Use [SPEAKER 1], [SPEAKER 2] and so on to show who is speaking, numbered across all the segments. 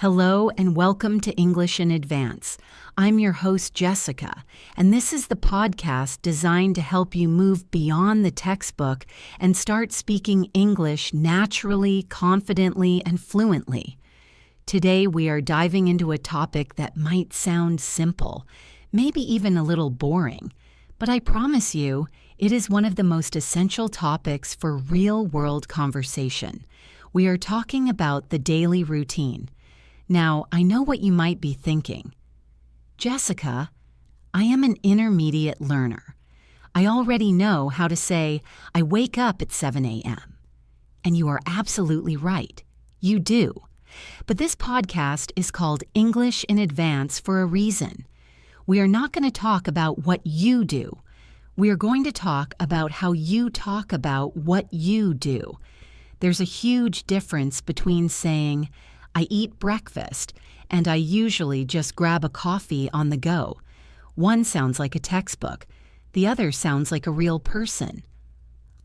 [SPEAKER 1] Hello and welcome to English in Advance. I'm your host, Jessica, and this is the podcast designed to help you move beyond the textbook and start speaking English naturally, confidently, and fluently. Today, we are diving into a topic that might sound simple, maybe even a little boring, but I promise you, it is one of the most essential topics for real-world conversation. We are talking about the daily routine. Now, I know what you might be thinking. Jessica, I am an intermediate learner. I already know how to say, I wake up at 7 a.m. And you are absolutely right. You do. But this podcast is called English in Advance for a reason. We are not going to talk about what you do. We are going to talk about how you talk about what you do. There's a huge difference between saying, I eat breakfast, and I usually just grab a coffee on the go. One sounds like a textbook. The other sounds like a real person.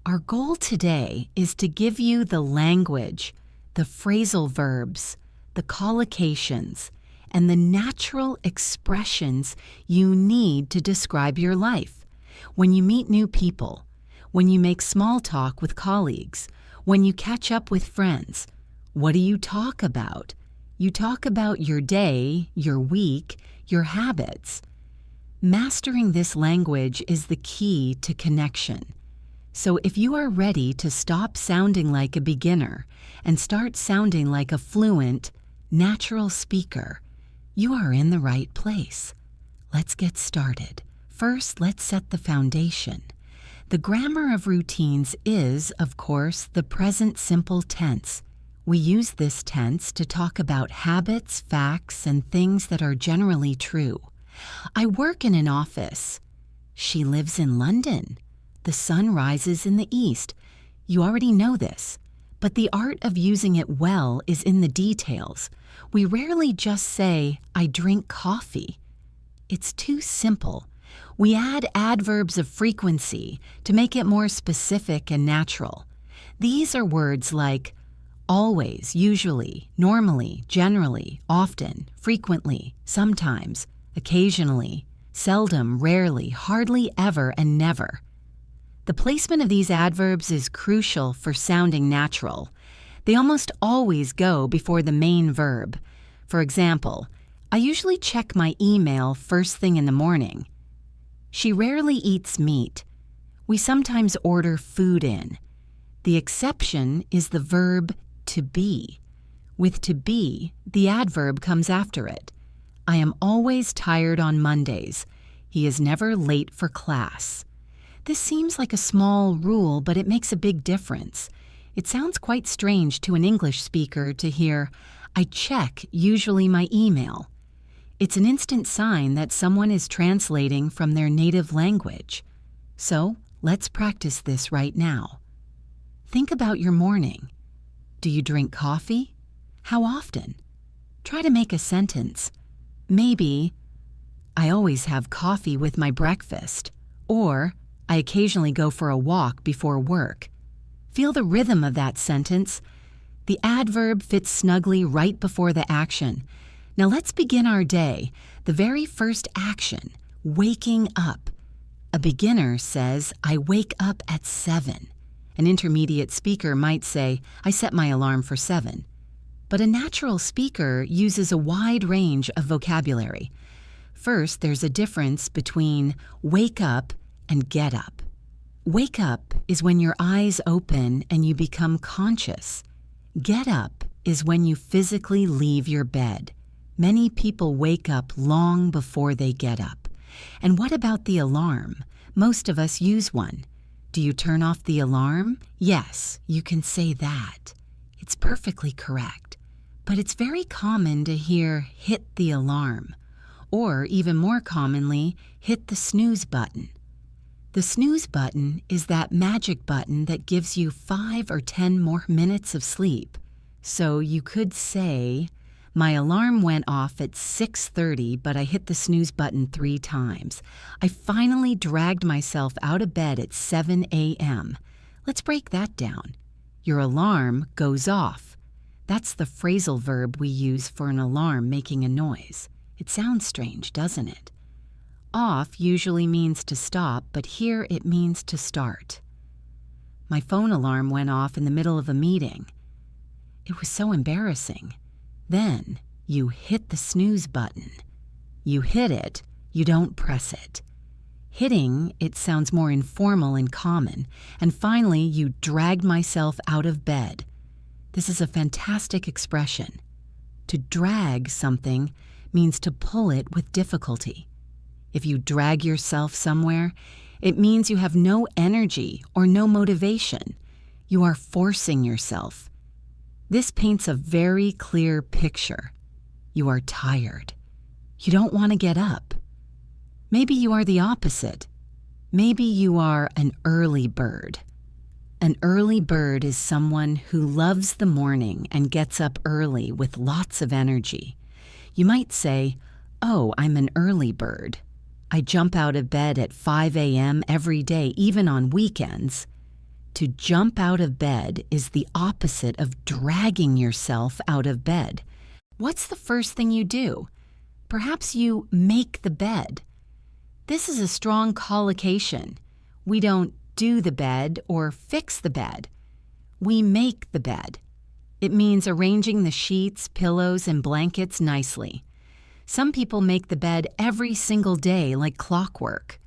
[SPEAKER 1] Our goal today is to give you the language, the phrasal verbs, the collocations, and the natural expressions you need to describe your life. When you meet new people, when you make small talk with colleagues, when you catch up with friends, what do you talk about? You talk about your day, your week, your habits. Mastering this language is the key to connection. So if you are ready to stop sounding like a beginner and start sounding like a fluent, natural speaker, you are in the right place. Let's get started. First, let's set the foundation. The grammar of routines is, of course, the present simple tense. We use this tense to talk about habits, facts, and things that are generally true. I work in an office. She lives in London. The sun rises in the east. You already know this. But the art of using it well is in the details. We rarely just say, I drink coffee. It's too simple. We add adverbs of frequency to make it more specific and natural. These are words like always, usually, normally, generally, often, frequently, sometimes, occasionally, seldom, rarely, hardly ever, and never. The placement of these adverbs is crucial for sounding natural. They almost always go before the main verb. For example, I usually check my email first thing in the morning. She rarely eats meat. We sometimes order food in. The exception is the verb to be. With to be, the adverb comes after it. I am always tired on Mondays. He is never late for class. This seems like a small rule, but it makes a big difference. It sounds quite strange to an English speaker to hear, I check usually my email. It's an instant sign that someone is translating from their native language. So, let's practice this right now. Think about your morning. Do you drink coffee? How often? Try to make a sentence. Maybe, I always have coffee with my breakfast. Or, I occasionally go for a walk before work. Feel the rhythm of that sentence. The adverb fits snugly right before the action. Now let's begin our day. The very first action, waking up. A beginner says, I wake up at 7. An intermediate speaker might say, I set my alarm for 7. But a natural speaker uses a wide range of vocabulary. First, there's a difference between wake up and get up. Wake up is when your eyes open and you become conscious. Get up is when you physically leave your bed. Many people wake up long before they get up. And what about the alarm? Most of us use one. Do you turn off the alarm? Yes, you can say that. It's perfectly correct. But it's very common to hear hit the alarm, or even more commonly, hit the snooze button. The snooze button is that magic button that gives you 5 or 10 more minutes of sleep. So you could say, my alarm went off at 6:30, but I hit the snooze button 3 times. I finally dragged myself out of bed at 7 a.m. Let's break that down. Your alarm goes off. That's the phrasal verb we use for an alarm making a noise. It sounds strange, doesn't it? Off usually means to stop, but here it means to start. My phone alarm went off in the middle of a meeting. It was so embarrassing. Then you hit the snooze button. You hit it, you don't press it. Hitting, it sounds more informal and common. And finally, you dragged myself out of bed. This is a fantastic expression. To drag something means to pull it with difficulty. If you drag yourself somewhere, it means you have no energy or no motivation. You are forcing yourself. This paints a very clear picture. You are tired. You don't want to get up. Maybe you are the opposite. Maybe you are an early bird. An early bird is someone who loves the morning and gets up early with lots of energy. You might say, "Oh, I'm an early bird. I jump out of bed at 5 a.m. every day, even on weekends." To jump out of bed is the opposite of dragging yourself out of bed. What's the first thing you do? Perhaps you make the bed. This is a strong collocation. We don't do the bed or fix the bed. We make the bed. It means arranging the sheets, pillows, and blankets nicely. Some people make the bed every single day like clockwork.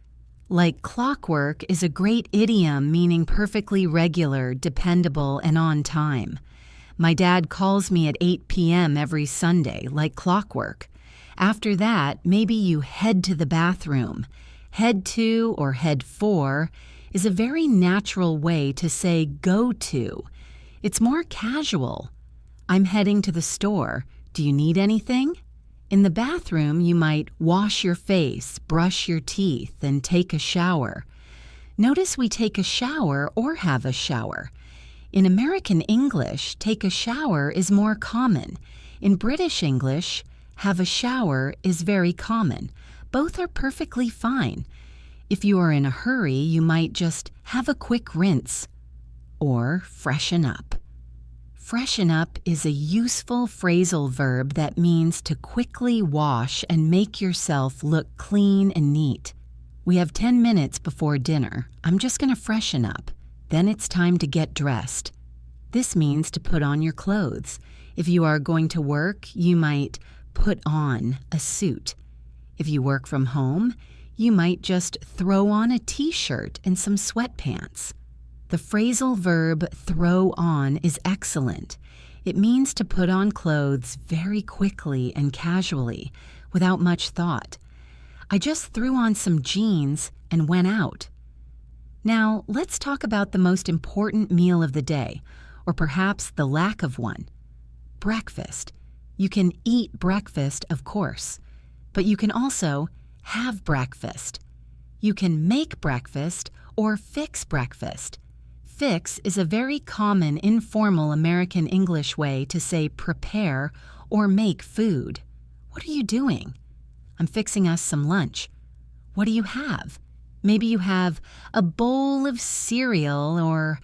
[SPEAKER 1] Like clockwork is a great idiom meaning perfectly regular, dependable, and on time. My dad calls me at 8 p.m. every Sunday, like clockwork. After that, maybe you head to the bathroom. Head to or head for is a very natural way to say go to. It's more casual. I'm heading to the store. Do you need anything? In the bathroom, you might wash your face, brush your teeth, and take a shower. Notice we take a shower or have a shower. In American English, take a shower is more common. In British English, have a shower is very common. Both are perfectly fine. If you are in a hurry, you might just have a quick rinse or freshen up. Freshen up is a useful phrasal verb that means to quickly wash and make yourself look clean and neat. We have 10 minutes before dinner. I'm just going to freshen up. Then it's time to get dressed. This means to put on your clothes. If you are going to work, you might put on a suit. If you work from home, you might just throw on a t-shirt and some sweatpants. The phrasal verb throw on is excellent. It means to put on clothes very quickly and casually, without much thought. I just threw on some jeans and went out. Now, let's talk about the most important meal of the day, or perhaps the lack of one. Breakfast. You can eat breakfast, of course, but you can also have breakfast. You can make breakfast or fix breakfast. Fix is a very common informal American English way to say prepare or make food. What are you doing? I'm fixing us some lunch. What do you have? Maybe you have a bowl of cereal or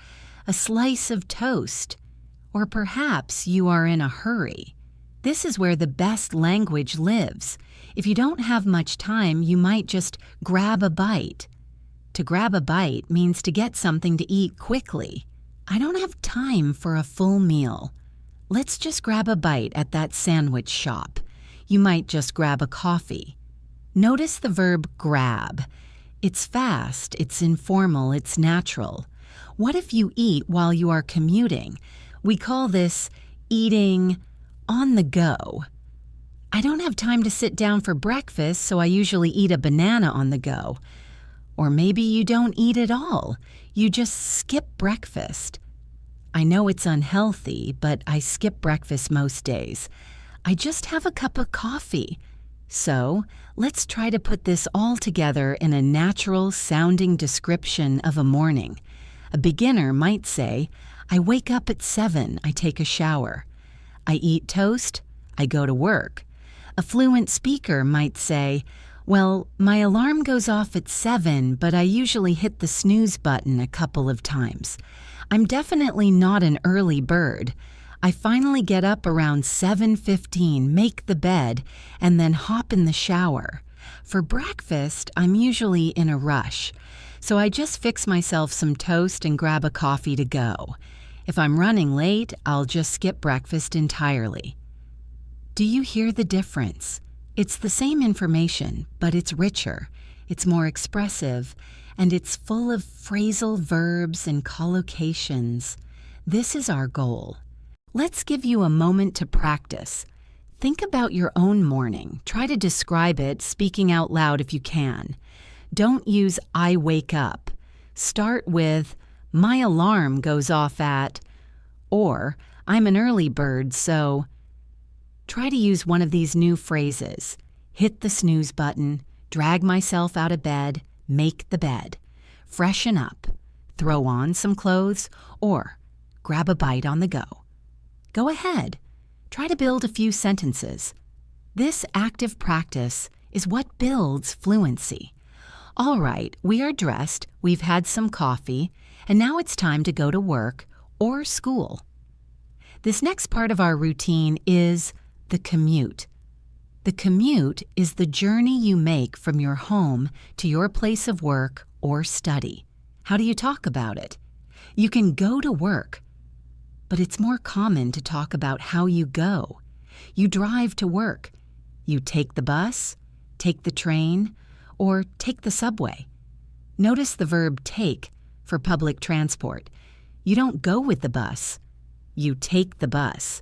[SPEAKER 1] a slice of toast. Or perhaps you are in a hurry. This is where the best language lives. If you don't have much time, you might just grab a bite. To grab a bite means to get something to eat quickly. I don't have time for a full meal. Let's just grab a bite at that sandwich shop. You might just grab a coffee. Notice the verb grab. It's fast, it's informal, it's natural. What if you eat while you are commuting? We call this eating on the go. I don't have time to sit down for breakfast, so I usually eat a banana on the go. Or maybe you don't eat at all. You just skip breakfast. I know it's unhealthy, but I skip breakfast most days. I just have a cup of coffee. So, let's try to put this all together in a natural-sounding description of a morning. A beginner might say, I wake up at 7, I take a shower. I eat toast, I go to work. A fluent speaker might say, well, my alarm goes off at 7, but I usually hit the snooze button a couple of times. I'm definitely not an early bird. I finally get up around 7:15, make the bed, and then hop in the shower. For breakfast, I'm usually in a rush, so I just fix myself some toast and grab a coffee to go. If I'm running late, I'll just skip breakfast entirely. Do you hear the difference? It's the same information, but it's richer, it's more expressive, and it's full of phrasal verbs and collocations. This is our goal. Let's give you a moment to practice. Think about your own morning. Try to describe it, speaking out loud if you can. Don't use "I wake up." Start with "My alarm goes off at," or "I'm an early bird, so..." Try to use one of these new phrases. Hit the snooze button, drag myself out of bed, make the bed, freshen up, throw on some clothes, or grab a bite on the go. Go ahead. Try to build a few sentences. This active practice is what builds fluency. All right, we are dressed, we've had some coffee, and now it's time to go to work or school. This next part of our routine is the commute. The commute is the journey you make from your home to your place of work or study. How do you talk about it? You can go to work, but it's more common to talk about how you go. You drive to work. You take the bus, take the train, or take the subway. Notice the verb take for public transport. You don't go with the bus. You take the bus.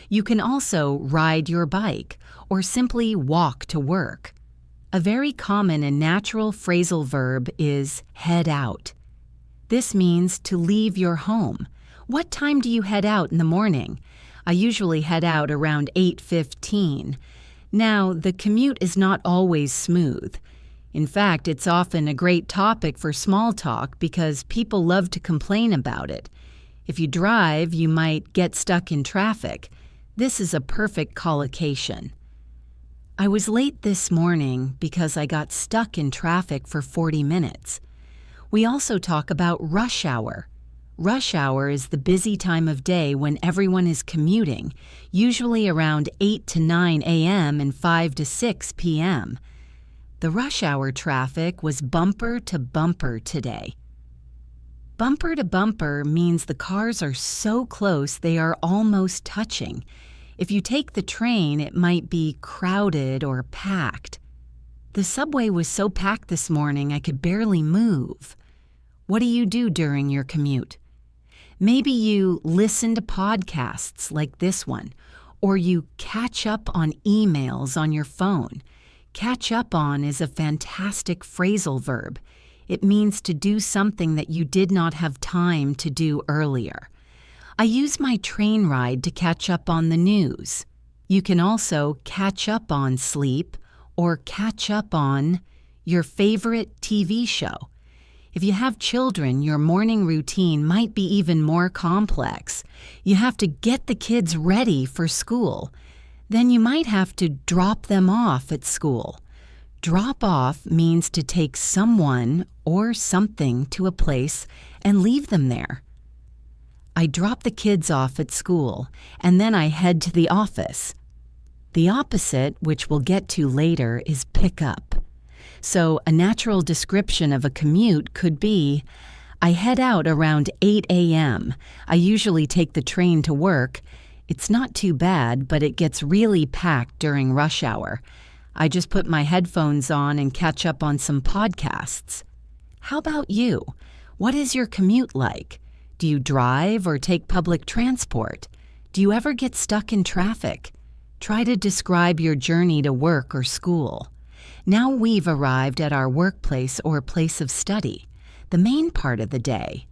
[SPEAKER 1] You can also ride your bike or simply walk to work. A very common and natural phrasal verb is head out. This means to leave your home. What time do you head out in the morning? I usually head out around 8:15. Now, the commute is not always smooth. In fact, it's often a great topic for small talk because people love to complain about it. If you drive, you might get stuck in traffic. This is a perfect collocation. I was late this morning because I got stuck in traffic for 40 minutes. We also talk about rush hour. Rush hour is the busy time of day when everyone is commuting, usually around 8 to 9 a.m. and 5 to 6 p.m. The rush hour traffic was bumper to bumper today. Bumper to bumper means the cars are so close they are almost touching. If you take the train, it might be crowded or packed. The subway was so packed this morning I could barely move. What do you do during your commute? Maybe you listen to podcasts like this one, or you catch up on emails on your phone. Catch up on is a fantastic phrasal verb. It means to do something that you did not have time to do earlier. I use my train ride to catch up on the news. You can also catch up on sleep or catch up on your favorite TV show. If you have children, your morning routine might be even more complex. You have to get the kids ready for school. Then you might have to drop them off at school. Drop off means to take someone or something to a place and leave them there. I drop the kids off at school, and then I head to the office. The opposite, which we'll get to later, is pick up. So a natural description of a commute could be, I head out around 8 a.m. I usually take the train to work. It's not too bad, but it gets really packed during rush hour. I just put my headphones on and catch up on some podcasts. How about you? What is your commute like? Do you drive or take public transport? Do you ever get stuck in traffic? Try to describe your journey to work or school. Now we've arrived at our workplace or place of study, the main part of the day.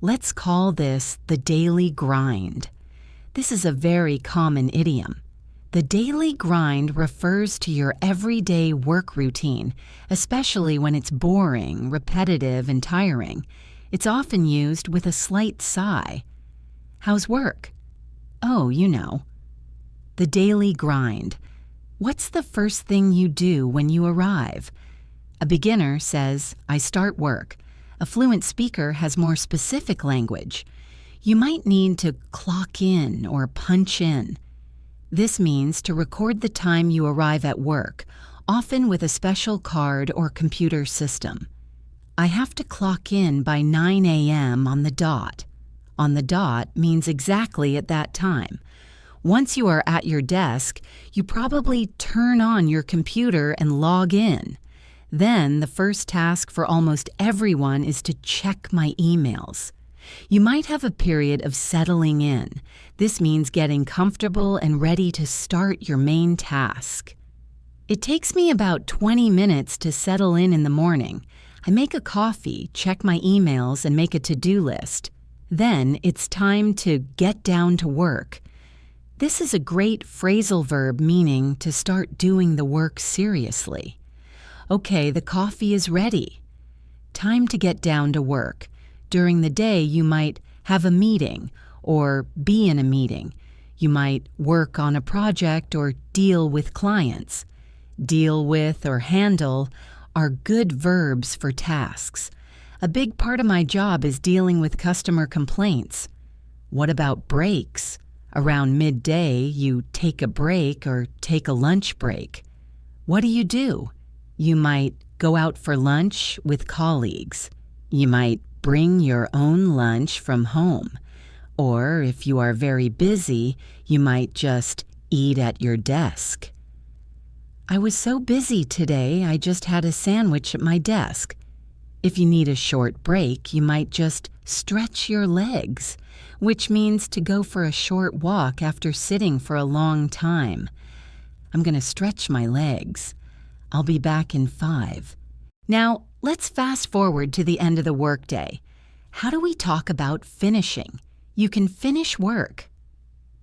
[SPEAKER 1] Let's call this the daily grind. This is a very common idiom. The daily grind refers to your everyday work routine, especially when it's boring, repetitive, and tiring. It's often used with a slight sigh. How's work? Oh, you know. The daily grind. What's the first thing you do when you arrive? A beginner says, I start work. A fluent speaker has more specific language. You might need to clock in or punch in. This means to record the time you arrive at work, often with a special card or computer system. I have to clock in by 9 a.m. on the dot. On the dot means exactly at that time. Once you are at your desk, you probably turn on your computer and log in. Then the first task for almost everyone is to check my emails. You might have a period of settling in. This means getting comfortable and ready to start your main task. It takes me about 20 minutes to settle in the morning. I make a coffee, check my emails, and make a to-do list. Then it's time to get down to work. This is a great phrasal verb meaning to start doing the work seriously. Okay, the coffee is ready. Time to get down to work. During the day, you might have a meeting or be in a meeting. You might work on a project or deal with clients. Deal with or handle are good verbs for tasks. A big part of my job is dealing with customer complaints. What about breaks? Around midday, you take a break or take a lunch break. What do? You might go out for lunch with colleagues. You might bring your own lunch from home. Or if you are very busy, you might just eat at your desk. I was so busy today, I just had a sandwich at my desk. If you need a short break, you might just stretch your legs, which means to go for a short walk after sitting for a long time. I'm going to stretch my legs. I'll be back in 5. Now, let's fast forward to the end of the workday. How do we talk about finishing? You can finish work.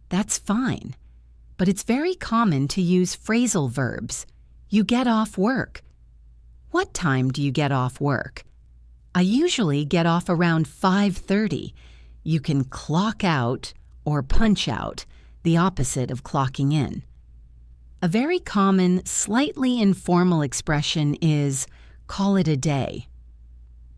[SPEAKER 1] That's fine. But it's very common to use phrasal verbs. You get off work. What time do you get off work? I usually get off around 5:30. You can clock out or punch out, the opposite of clocking in. A very common, slightly informal expression is, call it a day.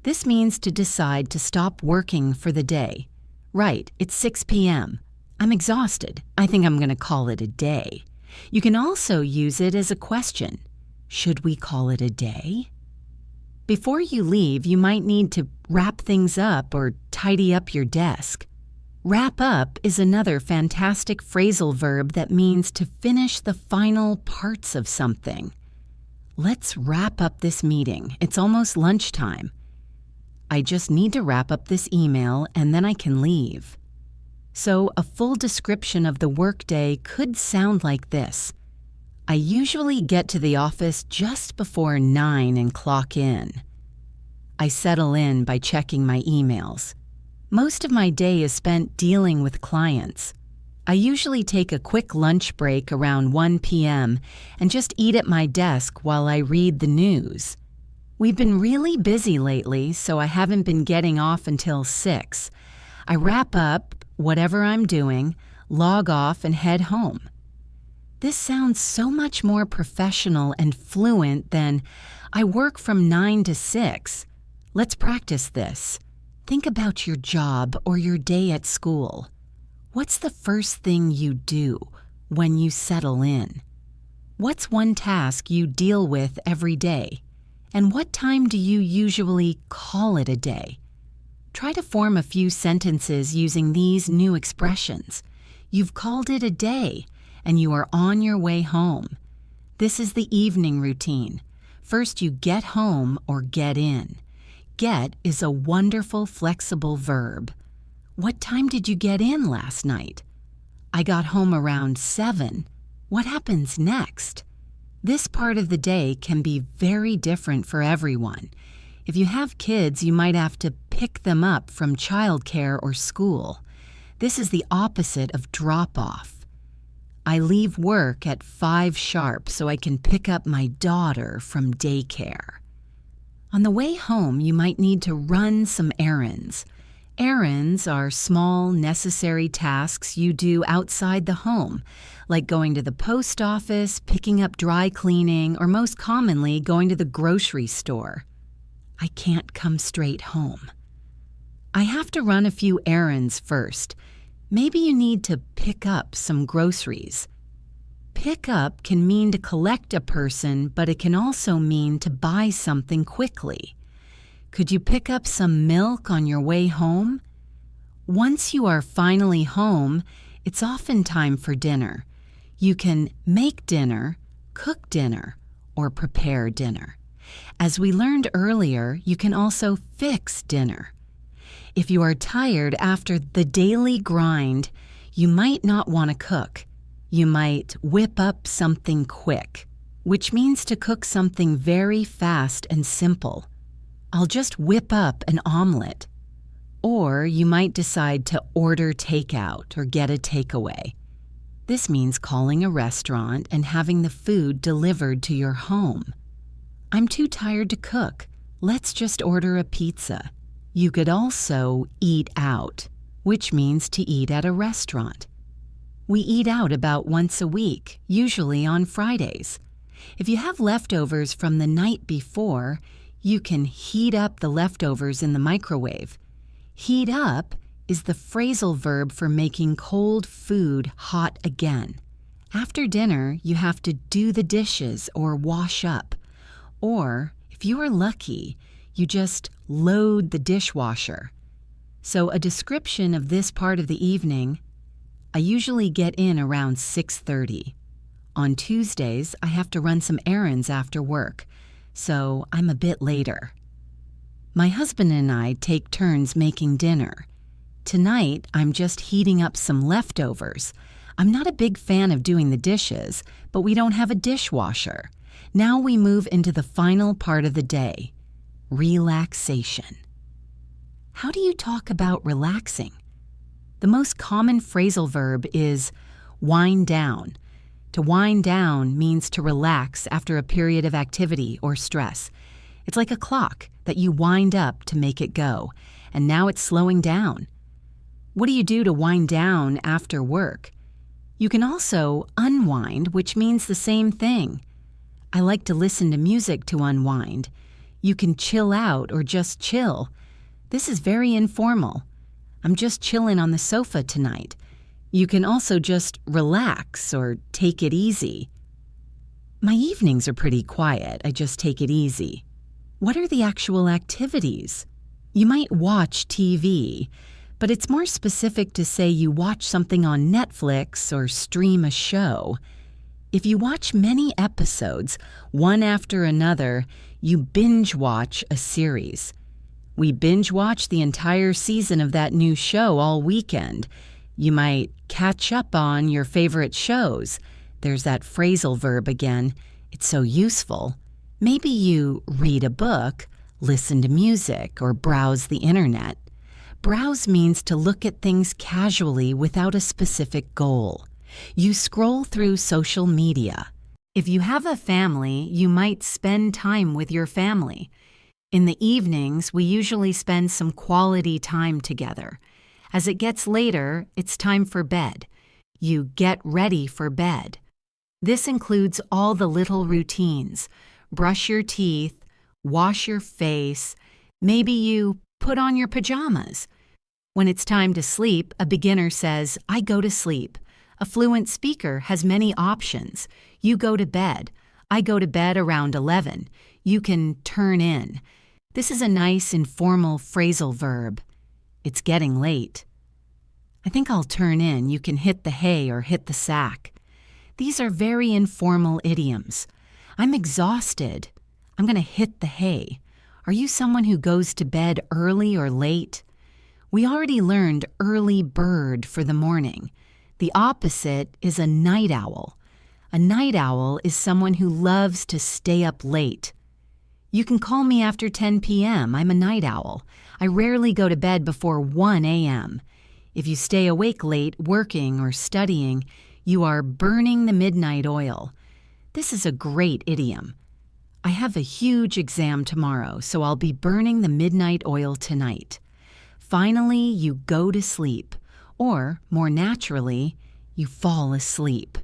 [SPEAKER 1] This means to decide to stop working for the day. Right, it's 6 p.m. I'm exhausted. I think I'm going to call it a day. You can also use it as a question. Should we call it a day? Before you leave, you might need to wrap things up or tidy up your desk. Wrap up is another fantastic phrasal verb that means to finish the final parts of something. Let's wrap up this meeting. It's almost lunchtime. I just need to wrap up this email and then I can leave. So a full description of the workday could sound like this. I usually get to the office just before 9 and clock in. I settle in by checking my emails. Most of my day is spent dealing with clients. I usually take a quick lunch break around 1 p.m. and just eat at my desk while I read the news. We've been really busy lately, so I haven't been getting off until 6. I wrap up whatever I'm doing, log off, and head home. This sounds so much more professional and fluent than I work from 9 to 6. Let's practice this. Think about your job or your day at school. What's the first thing you do when you settle in? What's one task you deal with every day? And what time do you usually call it a day? Try to form a few sentences using these new expressions. You've called it a day, and you are on your way home. This is the evening routine. First, you get home or get in. Get is a wonderful, flexible verb. What time did you get in last night? I got home around 7. What happens next? This part of the day can be very different for everyone. If you have kids, you might have to pick them up from childcare or school. This is the opposite of drop-off. I leave work at 5 sharp so I can pick up my daughter from daycare. On the way home, you might need to run some errands. Errands are small, necessary tasks you do outside the home, like going to the post office, picking up dry cleaning, or most commonly, going to the grocery store. I can't come straight home. I have to run a few errands first. Maybe you need to pick up some groceries. Pick up can mean to collect a person, but it can also mean to buy something quickly. Could you pick up some milk on your way home? Once you are finally home, it's often time for dinner. You can make dinner, cook dinner, or prepare dinner. As we learned earlier, you can also fix dinner. If you are tired after the daily grind, you might not want to cook. You might whip up something quick, which means to cook something very fast and simple. I'll just whip up an omelet. Or you might decide to order takeout or get a takeaway. This means calling a restaurant and having the food delivered to your home. I'm too tired to cook. Let's just order a pizza. You could also eat out, which means to eat at a restaurant. We eat out about once a week, usually on Fridays. If you have leftovers from the night before, you can heat up the leftovers in the microwave. Heat up is the phrasal verb for making cold food hot again. After dinner, you have to do the dishes or wash up. Or, if you are lucky, you just load the dishwasher. So a description of this part of the evening: I usually get in around 6:30. On Tuesdays, I have to run some errands after work, so I'm a bit later. My husband and I take turns making dinner. Tonight, I'm just heating up some leftovers. I'm not a big fan of doing the dishes, but we don't have a dishwasher. Now we move into the final part of the day: relaxation. How do you talk about relaxing? The most common phrasal verb is wind down. To wind down means to relax after a period of activity or stress. It's like a clock that you wind up to make it go, and now it's slowing down. What do you do to wind down after work? You can also unwind, which means the same thing. I like to listen to music to unwind. You can chill out or just chill. This is very informal. I'm just chilling on the sofa tonight. You can also just relax or take it easy. My evenings are pretty quiet. I just take it easy. What are the actual activities? You might watch TV, but it's more specific to say you watch something on Netflix or stream a show. If you watch many episodes, one after another, you binge watch a series. We binge watch the entire season of that new show all weekend. You might catch up on your favorite shows. There's that phrasal verb again. It's so useful. Maybe you read a book, listen to music, or browse the internet. Browse means to look at things casually without a specific goal. You scroll through social media. If you have a family, you might spend time with your family. In the evenings, we usually spend some quality time together. As it gets later, it's time for bed. You get ready for bed. This includes all the little routines. Brush your teeth, wash your face, maybe you put on your pajamas. When it's time to sleep, a beginner says, I go to sleep. A fluent speaker has many options. You go to bed. I go to bed around 11. You can turn in. This is a nice informal phrasal verb. It's getting late. I think I'll turn in. You can hit the hay or hit the sack. These are very informal idioms. I'm exhausted. I'm going to hit the hay. Are you someone who goes to bed early or late? We already learned early bird for the morning. The opposite is a night owl. A night owl is someone who loves to stay up late. You can call me after 10 p.m. I'm a night owl. I rarely go to bed before 1 a.m. If you stay awake late working or studying, you are burning the midnight oil. This is a great idiom. I have a huge exam tomorrow, so I'll be burning the midnight oil tonight. Finally, you go to sleep, or, more naturally, you fall asleep.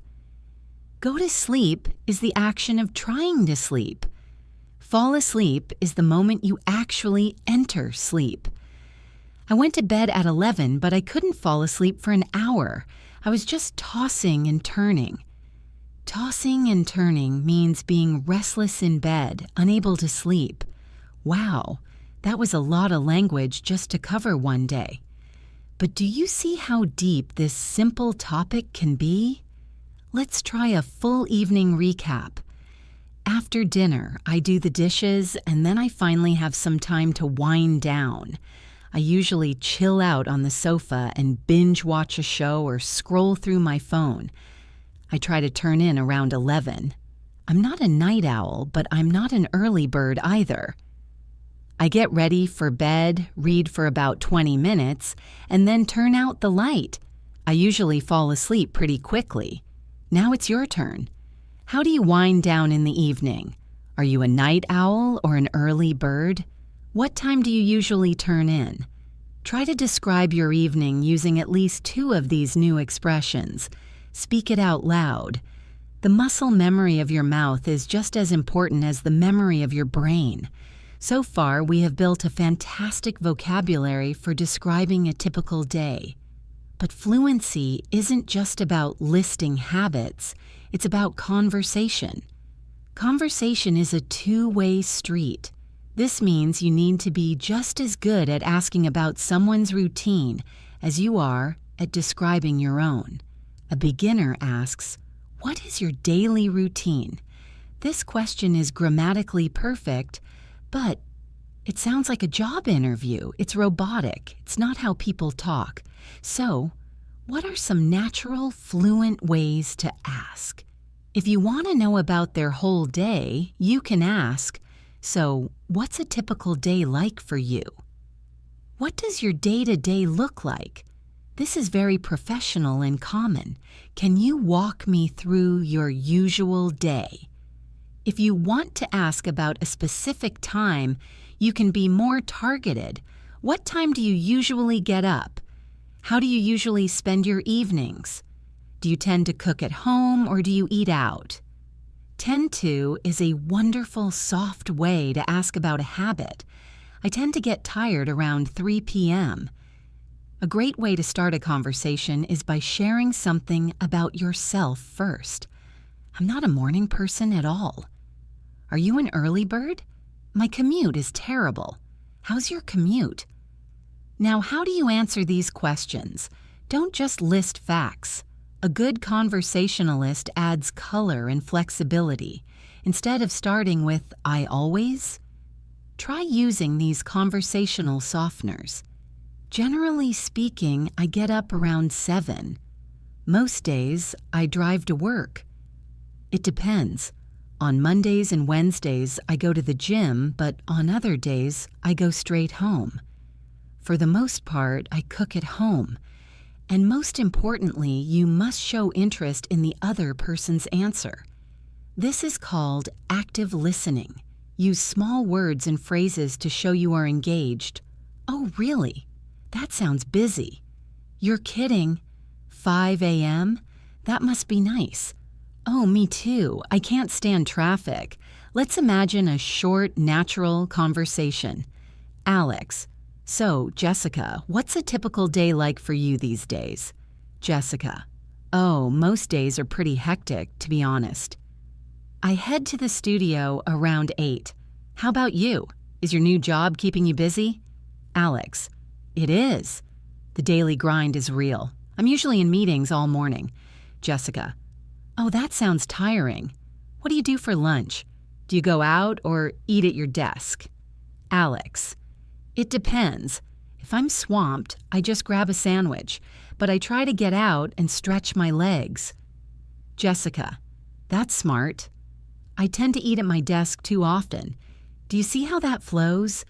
[SPEAKER 1] Go to sleep is the action of trying to sleep. Fall asleep is the moment you actually enter sleep. I went to bed at 11, but I couldn't fall asleep for an hour. I was just tossing and turning. Tossing and turning means being restless in bed, unable to sleep. Wow, that was a lot of language just to cover one day. But do you see how deep this simple topic can be? Let's try a full evening recap. After dinner, I do the dishes, and then I finally have some time to wind down. I usually chill out on the sofa and binge watch a show or scroll through my phone. I try to turn in around 11. I'm not a night owl, but I'm not an early bird either. I get ready for bed, read for about 20 minutes, and then turn out the light. I usually fall asleep pretty quickly. Now it's your turn. How do you wind down in the evening? Are you a night owl or an early bird? What time do you usually turn in? Try to describe your evening using at least 2 of these new expressions. Speak it out loud. The muscle memory of your mouth is just as important as the memory of your brain. So far, we have built a fantastic vocabulary for describing a typical day. But fluency isn't just about listing habits, it's about conversation. Conversation is a two-way street. This means you need to be just as good at asking about someone's routine as you are at describing your own. A beginner asks, "What is your daily routine?" This question is grammatically perfect, but it sounds like a job interview. It's robotic. It's not how people talk. So, what are some natural, fluent ways to ask? If you want to know about their whole day, you can ask, "So, what's a typical day like for you?" What does your day-to-day look like? This is very professional and common. Can you walk me through your usual day? If you want to ask about a specific time, you can be more targeted. What time do you usually get up? How do you usually spend your evenings? Do you tend to cook at home or do you eat out? Tend to is a wonderful, soft way to ask about a habit. I tend to get tired around 3 p.m. A great way to start a conversation is by sharing something about yourself first. I'm not a morning person at all. Are you an early bird? My commute is terrible. How's your commute? Now, how do you answer these questions? Don't just list facts. A good conversationalist adds color and flexibility. Instead of starting with, "I always," try using these conversational softeners. Generally speaking, I get up around 7. Most days, I drive to work. It depends. On Mondays and Wednesdays, I go to the gym, but on other days, I go straight home. For the most part, I cook at home. And most importantly, you must show interest in the other person's answer. This is called active listening. Use small words and phrases to show you are engaged. "Oh, really? That sounds busy." "You're kidding. 5 a.m.? That must be nice." "Oh, me too. I can't stand traffic." Let's imagine a short, natural conversation. Alex: "So, Jessica, what's a typical day like for you these days?" Jessica: "Oh, most days are pretty hectic, to be honest. I head to the studio around 8. How about you? Is your new job keeping you busy?" Alex: "It is. The daily grind is real. I'm usually in meetings all morning." Jessica: "Oh, that sounds tiring. What do you do for lunch? Do you go out or eat at your desk?" Alex: "It depends. If I'm swamped, I just grab a sandwich, but I try to get out and stretch my legs." Jessica: "That's smart. I tend to eat at my desk too often. Do you see how that flows?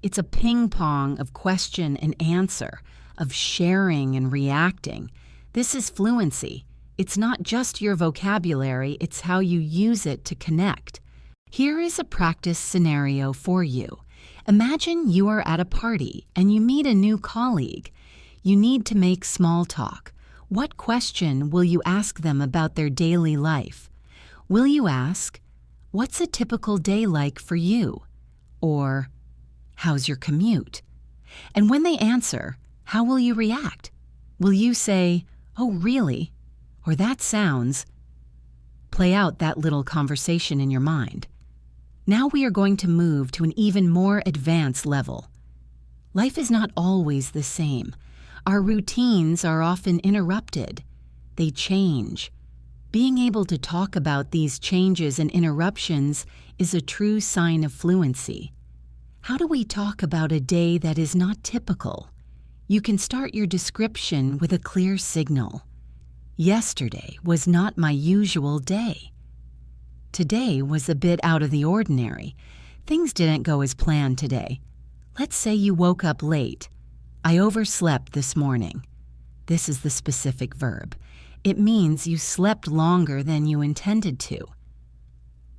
[SPEAKER 1] It's a ping pong of question and answer, of sharing and reacting. This is fluency. It's not just your vocabulary, it's how you use it to connect. Here is a practice scenario for you. Imagine you are at a party and you meet a new colleague. You need to make small talk. What question will you ask them about their daily life? Will you ask, "What's a typical day like for you?" Or, "How's your commute?" And when they answer, how will you react? Will you say, "Oh, really?" or "That sounds..." Play out that little conversation in your mind. Now we are going to move to an even more advanced level. Life is not always the same. Our routines are often interrupted. They change. Being able to talk about these changes and interruptions is a true sign of fluency. How do we talk about a day that is not typical? You can start your description with a clear signal. Yesterday was not my usual day. Today was a bit out of the ordinary. Things didn't go as planned today. Let's say you woke up late. I overslept this morning. This is the specific verb. It means you slept longer than you intended to.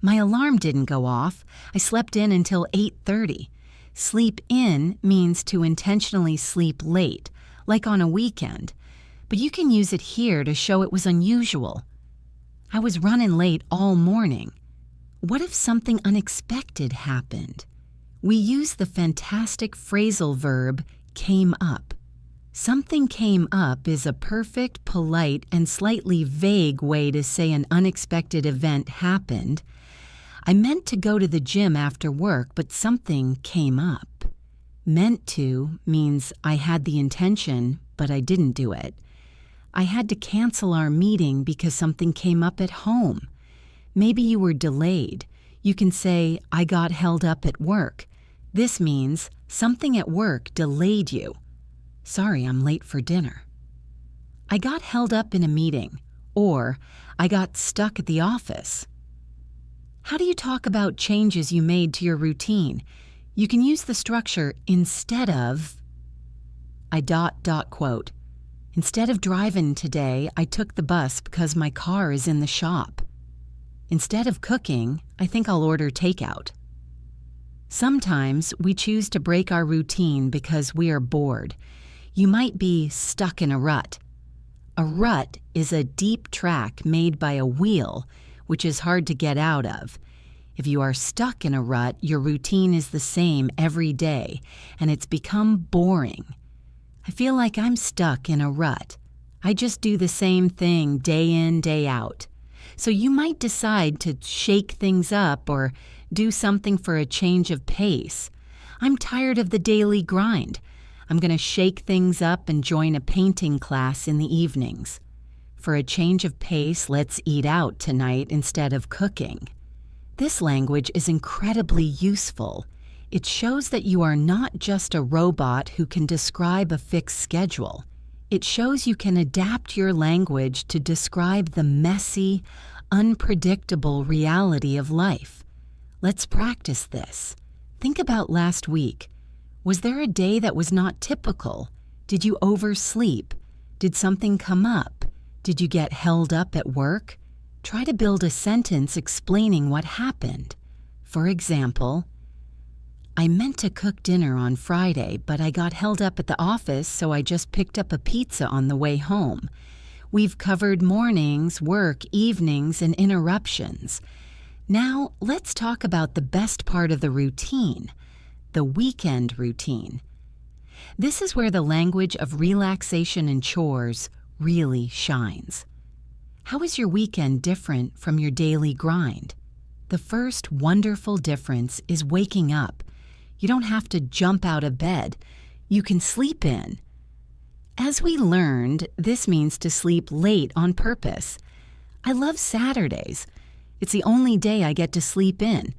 [SPEAKER 1] My alarm didn't go off. I slept in until 8:30. Sleep in means to intentionally sleep late, like on a weekend, but you can use it here to show it was unusual. I was running late all morning. What if something unexpected happened? We use the fantastic phrasal verb came up. Something came up is a perfect, polite, and slightly vague way to say an unexpected event happened. I meant to go to the gym after work, but something came up. Meant to means I had the intention, but I didn't do it. I had to cancel our meeting because something came up at home. Maybe you were delayed. You can say, I got held up at work. This means something at work delayed you. Sorry, I'm late for dinner. I got held up in a meeting, or I got stuck at the office. How do you talk about changes you made to your routine? You can use the structure instead of. Quote. Instead of driving today, I took the bus because my car is in the shop. Instead of cooking, I think I'll order takeout. Sometimes we choose to break our routine because we are bored. You might be stuck in a rut. A rut is a deep track made by a wheel, which is hard to get out of. If you are stuck in a rut, your routine is the same every day, and it's become boring. I feel like I'm stuck in a rut. I just do the same thing day in, day out. So you might decide to shake things up or do something for a change of pace. I'm tired of the daily grind. I'm going to shake things up and join a painting class in the evenings. For a change of pace, let's eat out tonight instead of cooking. This language is incredibly useful. It shows that you are not just a robot who can describe a fixed schedule. It shows you can adapt your language to describe the messy, unpredictable reality of life. Let's practice this. Think about last week. Was there a day that was not typical? Did you oversleep? Did something come up? Did you get held up at work? Try to build a sentence explaining what happened. For example, I meant to cook dinner on Friday, but I got held up at the office, so I just picked up a pizza on the way home. We've covered mornings, work, evenings, and interruptions. Now, let's talk about the best part of the routine, the weekend routine. This is where the language of relaxation and chores really shines. How is your weekend different from your daily grind? The first wonderful difference is waking up. You don't have to jump out of bed. You can sleep in. As we learned, this means to sleep late on purpose. I love Saturdays. It's the only day I get to sleep in.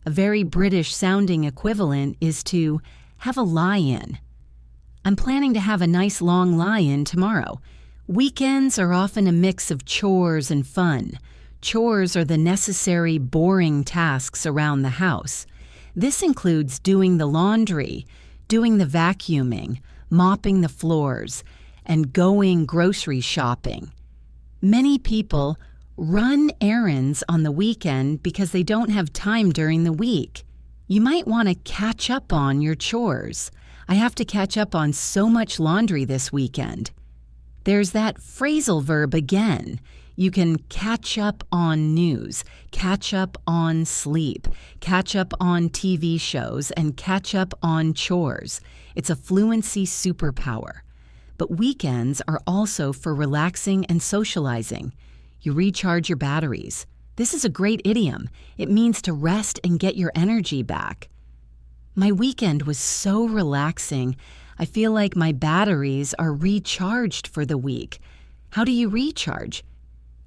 [SPEAKER 1] A very British-sounding equivalent is to have a lie-in. I'm planning to have a nice long lie-in tomorrow. Weekends are often a mix of chores and fun. Chores are the necessary, boring tasks around the house. This includes doing the laundry, doing the vacuuming, mopping the floors, and going grocery shopping. Many people run errands on the weekend because they don't have time during the week. You might want to catch up on your chores. I have to catch up on so much laundry this weekend. There's that phrasal verb again. You can catch up on news, catch up on sleep, catch up on TV shows, and catch up on chores. It's a fluency superpower. But weekends are also for relaxing and socializing. You recharge your batteries. This is a great idiom. It means to rest and get your energy back. My weekend was so relaxing. I feel like my batteries are recharged for the week. How do you recharge?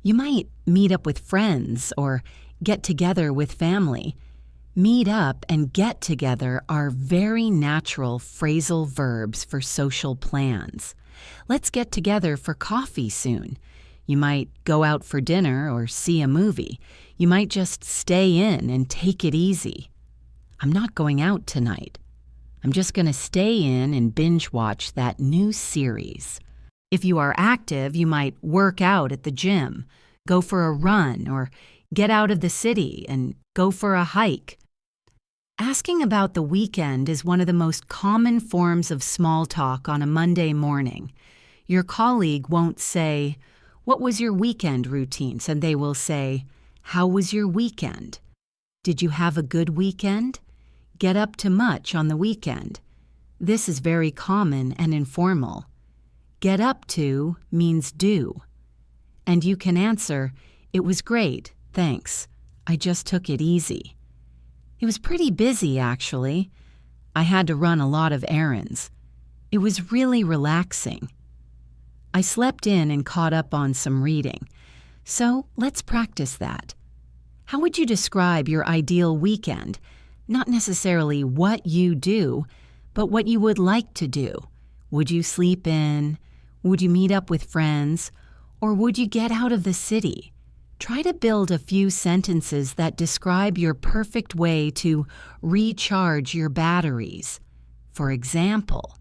[SPEAKER 1] You might meet up with friends or get together with family. Meet up and get together are very natural phrasal verbs for social plans. Let's get together for coffee soon. You might go out for dinner or see a movie. You might just stay in and take it easy. I'm not going out tonight. I'm just going to stay in and binge watch that new series. If you are active, you might work out at the gym, go for a run, or get out of the city and go for a hike. Asking about the weekend is one of the most common forms of small talk on a Monday morning. Your colleague won't say, "What was your weekend routines?" and they will say, "How was your weekend? Did you have a good weekend? Get up to much on the weekend?" This is very common and informal. Get up to means do. And you can answer, "It was great, thanks. I just took it easy." It was pretty busy, actually. I had to run a lot of errands. It was really relaxing. I slept in and caught up on some reading. So let's practice that. How would you describe your ideal weekend? Not necessarily what you do, but what you would like to do. Would you sleep in? Would you meet up with friends? Or would you get out of the city? Try to build a few sentences that describe your perfect way to recharge your batteries. For example,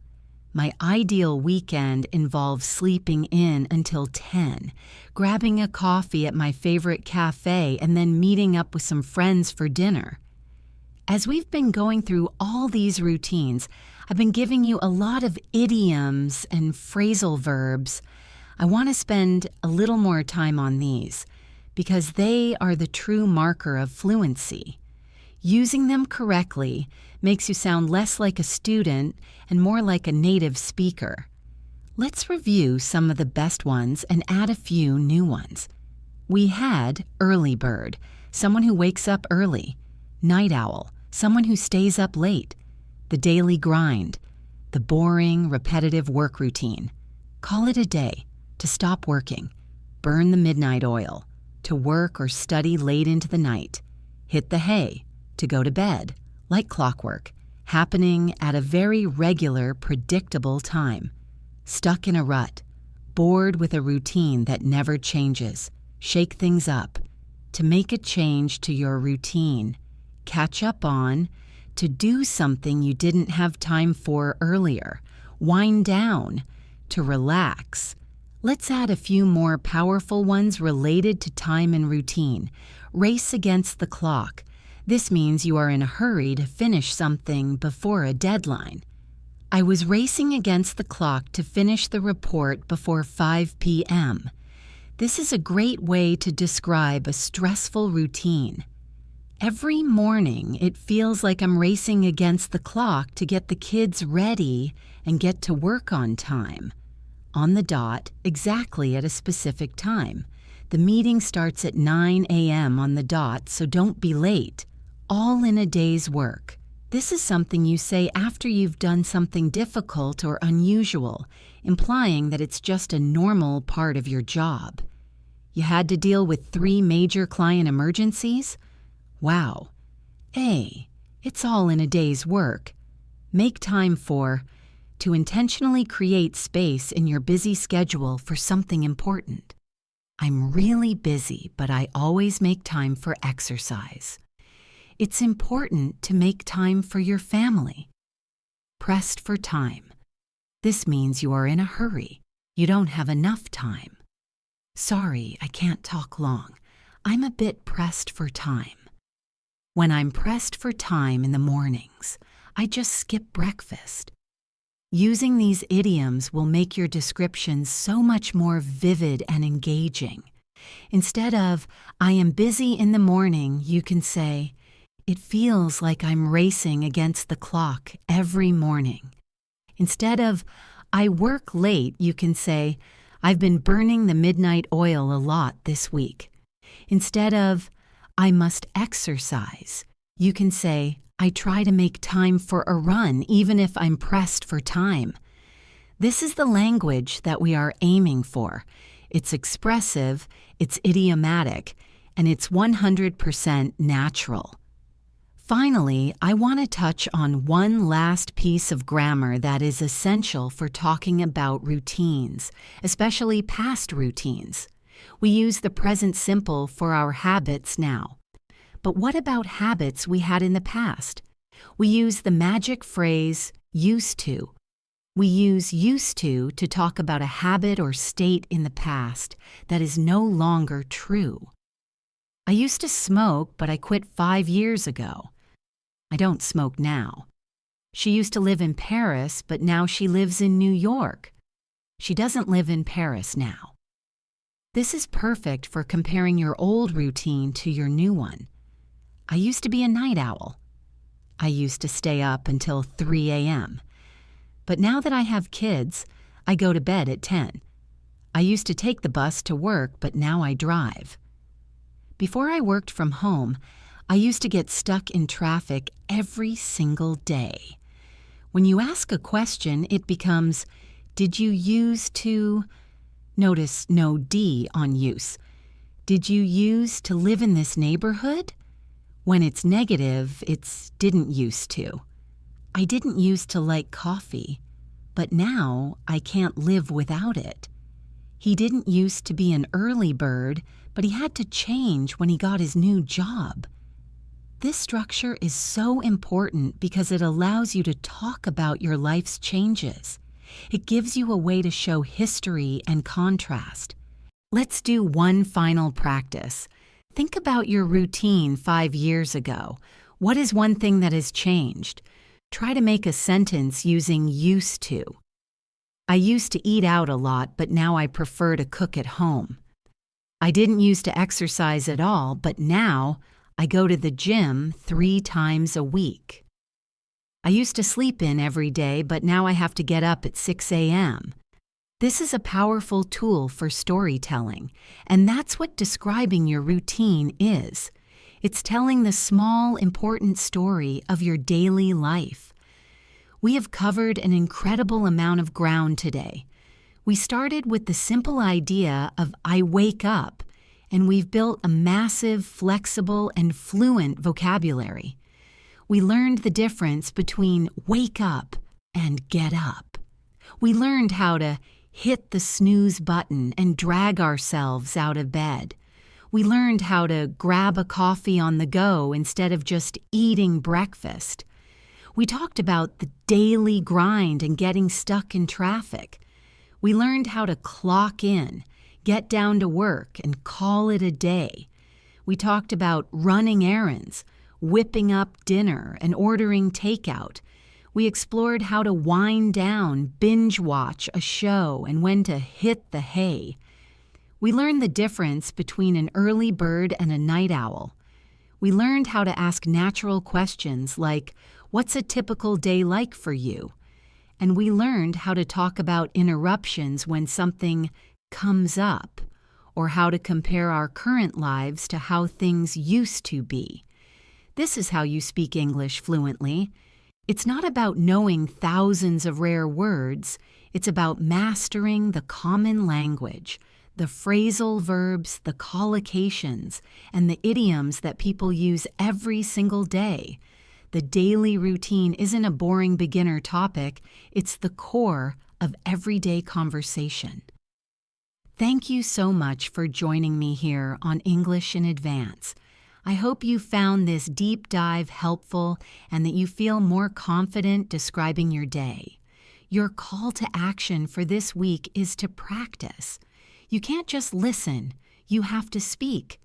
[SPEAKER 1] my ideal weekend involves sleeping in until 10, grabbing a coffee at my favorite cafe, and then meeting up with some friends for dinner. As we've been going through all these routines, I've been giving you a lot of idioms and phrasal verbs. I want to spend a little more time on these because they are the true marker of fluency. Using them correctly makes you sound less like a student and more like a native speaker. Let's review some of the best ones and add a few new ones. We had early bird, someone who wakes up early; night owl, someone who stays up late; the daily grind, the boring, repetitive work routine; call it a day, to stop working; burn the midnight oil, to work or study late into the night; hit the hay, to go to bed, like clockwork, happening at a very regular, predictable time; stuck in a rut, bored with a routine that never changes; shake things up, to make a change to your routine; catch up on, to do something you didn't have time for earlier; wind down, to relax. Let's add a few more powerful ones related to time and routine. Race against the clock. This means you are in a hurry to finish something before a deadline. I was racing against the clock to finish the report before 5 p.m. This is a great way to describe a stressful routine. Every morning, it feels like I'm racing against the clock to get the kids ready and get to work on time. On the dot, exactly at a specific time. The meeting starts at 9 a.m. on the dot, so don't be late. All in a day's work. This is something you say after you've done something difficult or unusual, implying that it's just a normal part of your job. You had to deal with 3 major client emergencies? Wow. A. It's all in a day's work. Make time for, to intentionally create space in your busy schedule for something important. I'm really busy, but I always make time for exercise. It's important to make time for your family. Pressed for time. This means you are in a hurry. You don't have enough time. Sorry, I can't talk long. I'm a bit pressed for time. When I'm pressed for time in the mornings, I just skip breakfast. Using these idioms will make your descriptions so much more vivid and engaging. Instead of, I am busy in the morning, you can say, it feels like I'm racing against the clock every morning. Instead of, I work late, you can say, I've been burning the midnight oil a lot this week. Instead of, I must exercise, you can say, I try to make time for a run even if I'm pressed for time. This is the language that we are aiming for. It's expressive, it's idiomatic, and it's 100% natural. Finally, I want to touch on one last piece of grammar that is essential for talking about routines, especially past routines. We use the present simple for our habits now. But what about habits we had in the past? We use the magic phrase, used to. We use used to talk about a habit or state in the past that is no longer true. I used to smoke, but I quit 5 years ago. I don't smoke now. She used to live in Paris, but now she lives in New York. She doesn't live in Paris now. This is perfect for comparing your old routine to your new one. I used to be a night owl. I used to stay up until 3 a.m. But now that I have kids, I go to bed at 10. I used to take the bus to work, but now I drive. Before I worked from home, I used to get stuck in traffic every single day. When you ask a question, it becomes, did you use to? Notice no D on use. Did you use to live in this neighborhood? When it's negative, it's didn't used to. I didn't used to like coffee, but now I can't live without it. He didn't used to be an early bird, but he had to change when he got his new job. This structure is so important because it allows you to talk about your life's changes. It gives you a way to show history and contrast. Let's do one final practice. Think about your routine 5 years ago. What is one thing that has changed? Try to make a sentence using used to. I used to eat out a lot, but now I prefer to cook at home. I didn't used to exercise at all, but now I go to the gym 3 times a week. I used to sleep in every day, but now I have to get up at 6 a.m. This is a powerful tool for storytelling, and that's what describing your routine is. It's telling the small, important story of your daily life. We have covered an incredible amount of ground today. We started with the simple idea of I wake up, and we've built a massive, flexible, and fluent vocabulary. We learned the difference between wake up and get up. We learned how to hit the snooze button and drag ourselves out of bed. We learned how to grab a coffee on the go instead of just eating breakfast. We talked about the daily grind and getting stuck in traffic. We learned how to clock in, get down to work, and call it a day. We talked about running errands, whipping up dinner, and ordering takeout. We explored how to wind down, binge watch a show, and when to hit the hay. We learned the difference between an early bird and a night owl. We learned how to ask natural questions like, what's a typical day like for you? And we learned how to talk about interruptions when something comes up, or how to compare our current lives to how things used to be. This is how you speak English fluently. It's not about knowing thousands of rare words. It's about mastering the common language, the phrasal verbs, the collocations, and the idioms that people use every single day. The daily routine isn't a boring beginner topic. It's the core of everyday conversation. Thank you so much for joining me here on English in Advance. I hope you found this deep dive helpful and that you feel more confident describing your day. Your call to action for this week is to practice. You can't just listen, you have to speak.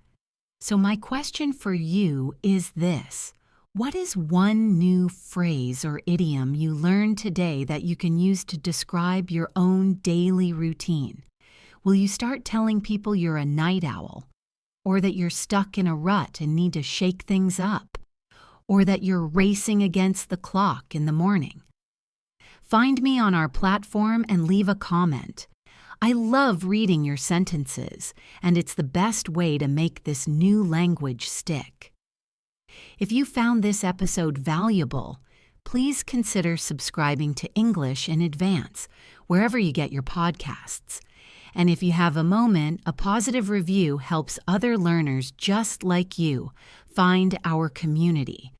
[SPEAKER 1] So my question for you is this. What is one new phrase or idiom you learned today that you can use to describe your own daily routine? Will you start telling people you're a night owl? Or that you're stuck in a rut and need to shake things up? Or that you're racing against the clock in the morning? Find me on our platform and leave a comment. I love reading your sentences, and it's the best way to make this new language stick. If you found this episode valuable, please consider subscribing to English in Advance, wherever you get your podcasts. And if you have a moment, a positive review helps other learners just like you find our community.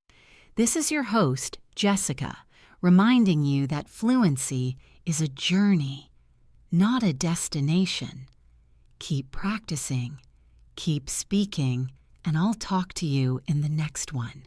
[SPEAKER 1] This is your host, Jessica, reminding you that fluency is a journey, not a destination. Keep practicing, keep speaking, and I'll talk to you in the next one.